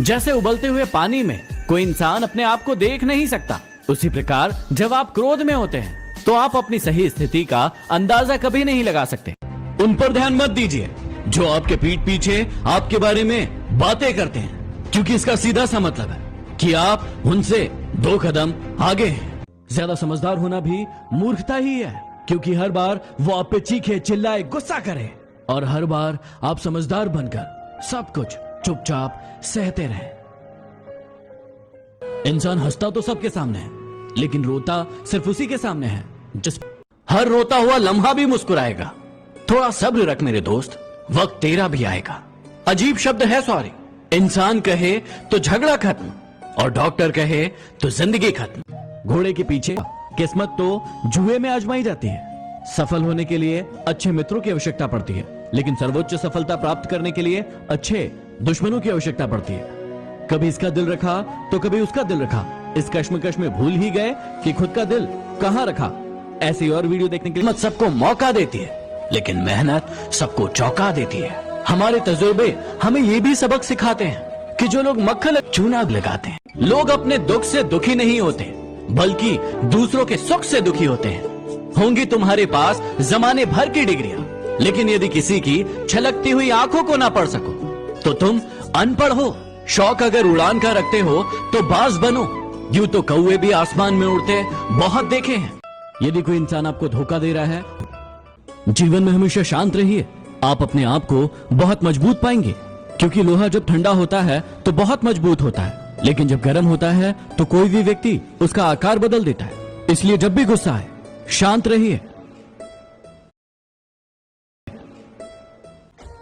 जैसे उबलते हुए पानी में कोई इंसान अपने आप को देख नहीं सकता, उसी प्रकार जब आप क्रोध में होते हैं तो आप अपनी सही स्थिति का अंदाजा कभी नहीं लगा सकते। उन पर ध्यान मत दीजिए जो आपके पीठ पीछे आपके बारे में बातें करते हैं, क्योंकि इसका सीधा सा मतलब है कि आप उनसे 2 कदम आगे हैं। ज्यादा समझदार होना भी मूर्खता ही है, क्योंकि हर बार वो आप पे चीखे, चिल्लाए, गुस्सा करे और हर बार आप समझदार बनकर सब कुछ चुपचाप सहते रहे। इंसान हंसता तो सबके सामने है, लेकिन रोता सिर्फ उसी के सामने है जिस हर रोता हुआ लम्हा भी मुस्कुराएगा। थोड़ा सब्र रख मेरे दोस्त, वक्त तेरा भी आएगा। अजीब शब्द है सॉरी। इंसान कहे तो झगड़ा खत्म और डॉक्टर कहे तो जिंदगी खत्म। घोड़े के पीछे किस्मत तो जुए में आजमाई जाती है। सफल होने के लिए अच्छे मित्रों की आवश्यकता पड़ती है, लेकिन सर्वोच्च सफलता प्राप्त करने के लिए अच्छे दुश्मनों की आवश्यकता पड़ती है। कभी इसका दिल रखा तो कभी उसका दिल रखा, इस कश्मकश में भूल ही गए कि खुद का दिल कहां रखा। ऐसी और वीडियो देखने के लिए सबको मौका देती है, लेकिन मेहनत सबको चौंका देती है। हमारे तजुर्बे हमें ये भी सबक सिखाते हैं कि जो लोग मक्खन चूना लगाते हैं, लोग अपने दुख से दुखी नहीं होते, बल्कि दूसरों के सुख से दुखी होते हैं। होंगी तुम्हारे पास जमाने भर की डिग्रियां, लेकिन यदि किसी की छलकती हुई आंखों को ना पढ़ सको तो तुम अनपढ़ हो। शौक अगर उड़ान का रखते हो तो बाज बनो। यूं तो कौवे भी आसमान में उड़ते बहुत देखे हैं। यदि कोई इंसान आपको धोखा दे रहा है, जीवन में हमेशा शांत रहिए। आप अपने आप को बहुत मजबूत पाएंगे, क्योंकि लोहा जब ठंडा होता है तो बहुत मजबूत होता है, लेकिन जब गर्म होता है तो कोई भी व्यक्ति उसका आकार बदल देता है। इसलिए जब भी गुस्सा आए, शांत रहिए।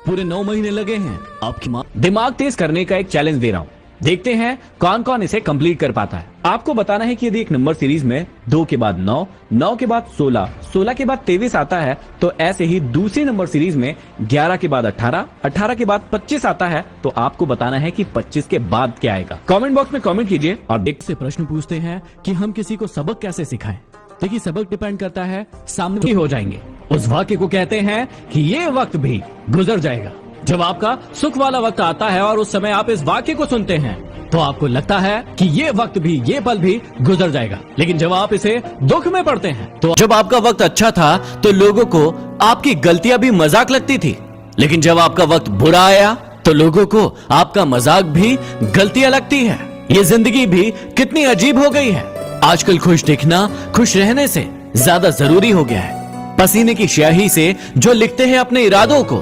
पूरे 9 महीने लगे हैं आपकी मां दिमाग तेज करने का एक चैलेंज दे रहा हूं। देखते हैं कौन कौन इसे कंप्लीट कर पाता है। आपको बताना है कि यदि एक नंबर सीरीज में 2 के बाद 9, 9 के बाद 16, 16 के बाद 23 आता है, तो ऐसे ही दूसरी नंबर सीरीज में 11 के बाद 18, 18 के बाद 25 आता है, तो आपको बताना है कि 25 के बाद क्या आएगा। कमेंट बॉक्स में कमेंट कीजिए। और देख से प्रश्न पूछते हैं कि हम किसी को सबक कैसे सिखाएं। देखिए, सबक डिपेंड करता है सामने ही हो जाएंगे। उस वाक्य को कहते हैं कि ये वक्त भी गुजर जाएगा। जब आपका सुख वाला वक्त आता है और उस समय आप इस वाक्य को सुनते हैं, तो आपको लगता है कि ये वक्त भी, ये पल भी गुजर जाएगा। लेकिन जब आप इसे दुख में पढ़ते हैं, तो जब आपका वक्त अच्छा था तो लोगों को आपकी गलतियां भी मजाक लगती थी, लेकिन जब आपका वक्त बुरा आया तो लोगों को आपका मजाक भी गलतियां लगती है। ये जिंदगी भी कितनी अजीब हो गई है। आजकल खुश दिखना खुश रहने से ज्यादा जरूरी हो गया है। पसीने की स्याही से जो लिखते हैं अपने इरादों को,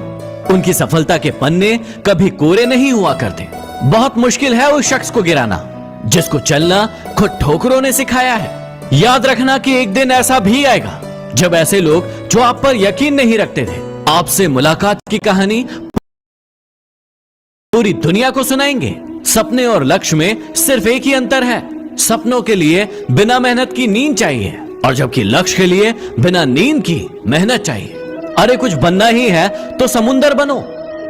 उनकी सफलता के पन्ने कभी कोरे नहीं हुआ करते। बहुत मुश्किल है उस शख्स को गिराना जिसको चलना खुद ठोकरों ने सिखाया है। याद रखना कि एक दिन ऐसा भी आएगा जब ऐसे लोग जो आप पर यकीन नहीं रखते थे, आपसे मुलाकात की कहानी पूरी दुनिया को सुनाएंगे। सपने और लक्ष्य में सिर्फ एक ही अंतर है, सपनों के लिए बिना मेहनत की नींद चाहिए, और जबकि लक्ष्य के लिए बिना नींद की मेहनत चाहिए। अरे कुछ बनना ही है तो समुंदर बनो।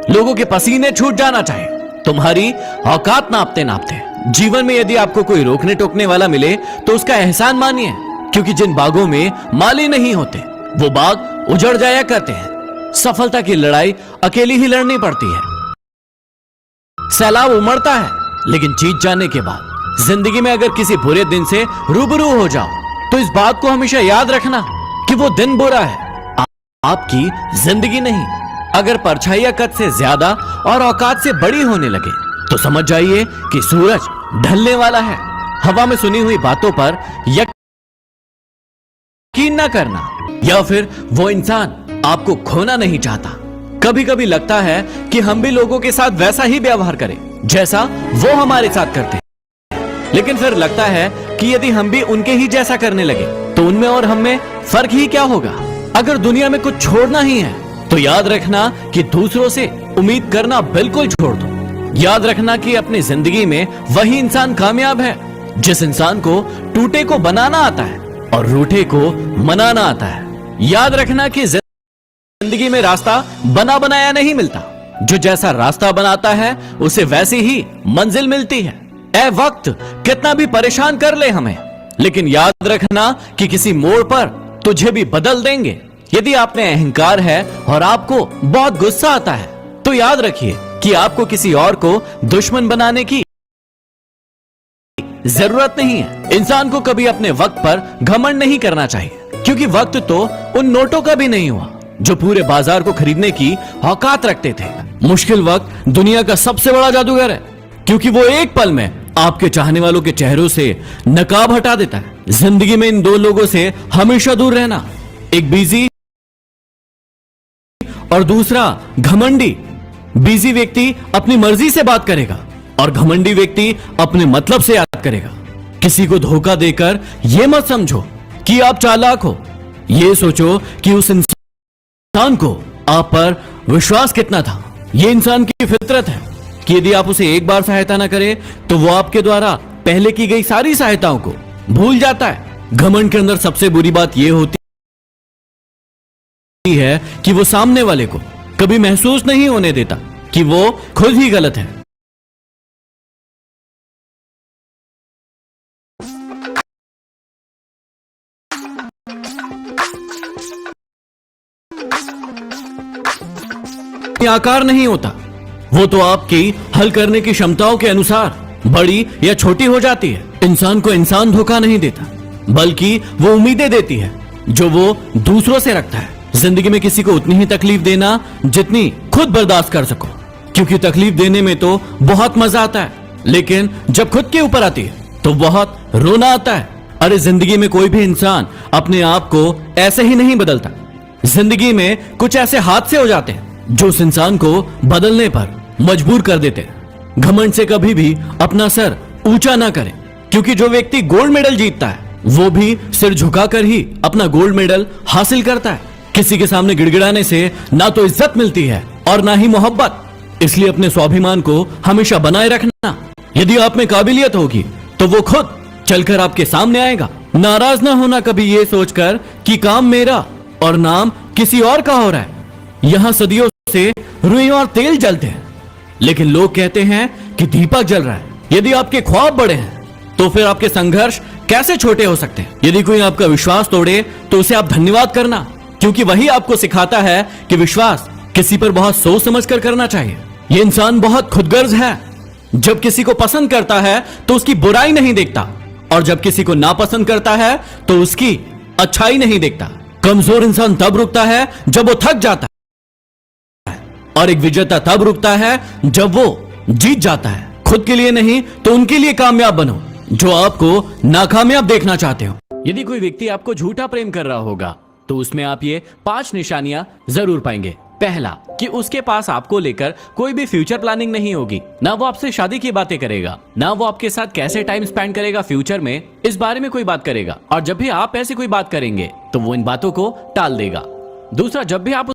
लोगों के पसीने छूट जाना चाहिए तुम्हारी औकात नापते नापते। जीवन में यदि आपको कोई रोकने टोकने वाला मिले तो उसका एहसान मानिए, क्योंकि जिन बागों में माली नहीं होते वो बाग उजड़ जाया करते हैं। सफलता की लड़ाई अकेली ही लड़नी पड़ती है। सैलाब उमड़ता है, लेकिन जीत जाने के बाद जिंदगी में अगर किसी बुरे दिन से रूबरू हो जाओ तो इस बात को हमेशा याद रखना कि वो दिन बुरा है, आपकी जिंदगी नहीं। अगर परछाइयां कद से ज्यादा और औकात से बड़ी होने लगे तो समझ जाइए कि सूरज ढलने वाला है। हवा में सुनी हुई बातों पर यकीन न करना, या फिर वो इंसान आपको खोना नहीं चाहता। कभी कभी लगता है कि हम भी लोगों के साथ वैसा ही व्यवहार करें जैसा वो हमारे साथ करते हैं, लेकिन फिर लगता है कि यदि हम भी उनके ही जैसा करने लगे तो उनमें और हम में फर्क ही क्या होगा। अगर दुनिया में कुछ छोड़ना ही है तो याद रखना कि दूसरों से उम्मीद करना बिल्कुल छोड़ दो। याद रखना कि अपनी जिंदगी में वही इंसान कामयाब है जिस इंसान को टूटे को बनाना आता है और रूठे को मनाना आता है। याद रखना कि जिंदगी में रास्ता बना बनाया नहीं मिलता, जो जैसा रास्ता बनाता है उसे वैसी ही मंजिल मिलती है। ए वक्त कितना भी परेशान कर ले हमें, लेकिन याद रखना कि किसी मोड़ पर तुझे भी बदल देंगे। यदि आप में अहंकार है और आपको बहुत गुस्सा आता है तो याद रखिए कि आपको किसी और को दुश्मन बनाने की जरूरत नहीं है। इंसान को कभी अपने वक्त पर घमंड नहीं करना चाहिए, क्योंकि वक्त तो उन नोटों का भी नहीं हुआ जो पूरे बाजार को खरीदने की औकात रखते थे। मुश्किल वक्त दुनिया का सबसे बड़ा जादूगर है, क्योंकि वो एक पल में आपके चाहने वालों के चेहरों से नकाब हटा देता है। जिंदगी में इन दो लोगों से हमेशा दूर रहना, एक बिजी और दूसरा घमंडी। बिजी व्यक्ति अपनी मर्जी से बात करेगा और घमंडी व्यक्ति अपने मतलब से याद करेगा। किसी को धोखा देकर यह मत समझो कि आप चालाक हो, यह सोचो कि उस इंसान को आप पर विश्वास कितना था। यह इंसान की फितरत है कि यदि आप उसे एक बार सहायता ना करें तो वो आपके द्वारा पहले की गई सारी सहायताओं को भूल जाता है। घमंड के अंदर सबसे बुरी बात यह होती है कि वो सामने वाले को कभी महसूस नहीं होने देता कि वो खुद ही गलत है। आकार नहीं होता, वो तो आपकी हल करने की क्षमताओं के अनुसार बड़ी या छोटी हो जाती है। इंसान को इंसान धोखा नहीं देता, बल्कि वो उम्मीदें देती है जो वो दूसरों से रखता है। जिंदगी में किसी को उतनी ही तकलीफ देना जितनी खुद बर्दाश्त कर सको, क्योंकि तकलीफ देने में तो बहुत मजा आता है, लेकिन जब खुद के ऊपर आती है तो बहुत रोना आता है। अरे जिंदगी में कोई भी इंसान अपने आप को ऐसे ही नहीं बदलता। जिंदगी में कुछ ऐसे हादसे हो जाते हैं जो उस इंसान को बदलने पर मजबूर कर देते हैं। घमंड से कभी भी अपना सर ऊंचा ना करें, क्योंकि जो व्यक्ति गोल्ड मेडल जीतता है वो भी सिर झुकाकर ही अपना गोल्ड मेडल हासिल करता है। किसी के सामने गिड़गिड़ाने से ना तो इज्जत मिलती है और ना ही मोहब्बत। इसलिए अपने स्वाभिमान को हमेशा बनाए रखना। यदि आप में काबिलियत होगी तो वो खुद चलकर आपके सामने आएगा। नाराज ना होना कभी ये सोचकर कि काम मेरा और नाम किसी और का हो रहा है। यहां सदियों से रुई और तेल जलते हैं, लेकिन लोग कहते हैं कि दीपक जल रहा है। यदि आपके ख्वाब बड़े हैं तो फिर आपके संघर्ष कैसे छोटे हो सकते हैं। यदि कोई आपका विश्वास तोड़े तो उसे आप धन्यवाद करना, क्योंकि वही आपको सिखाता है कि विश्वास किसी पर बहुत सोच समझकर करना चाहिए। यह इंसान बहुत खुदगर्ज है। जब किसी को पसंद करता है तो उसकी बुराई नहीं देखता, और जब किसी को नापसंद करता है तो उसकी अच्छाई नहीं देखता। कमजोर इंसान तब रुकता है जब वो थक जाता है, और एक विजेता तब रुकता है जब वो जीत जाता है। खुद के लिए नहीं तो उनके लिए कामयाब बनो जो आपको नाकामयाब देखना चाहते हो। यदि कोई व्यक्ति आपको झूठा प्रेम कर रहा होगा तो उसमें आप ये 5 निशानियां जरूर पाएंगे। पहला, कि उसके पास आपको लेकर कोई भी फ्यूचर प्लानिंग नहीं होगी। ना वो आपसे शादी की बातें करेगा, ना वो आपके साथ कैसे टाइम स्पेंड करेगा फ्यूचर में, इस बारे में कोई बात करेगा। और जब भी आप ऐसी कोई बात करेंगे तो वो इन बातों को टाल देगा। दूसरा, जब भी आप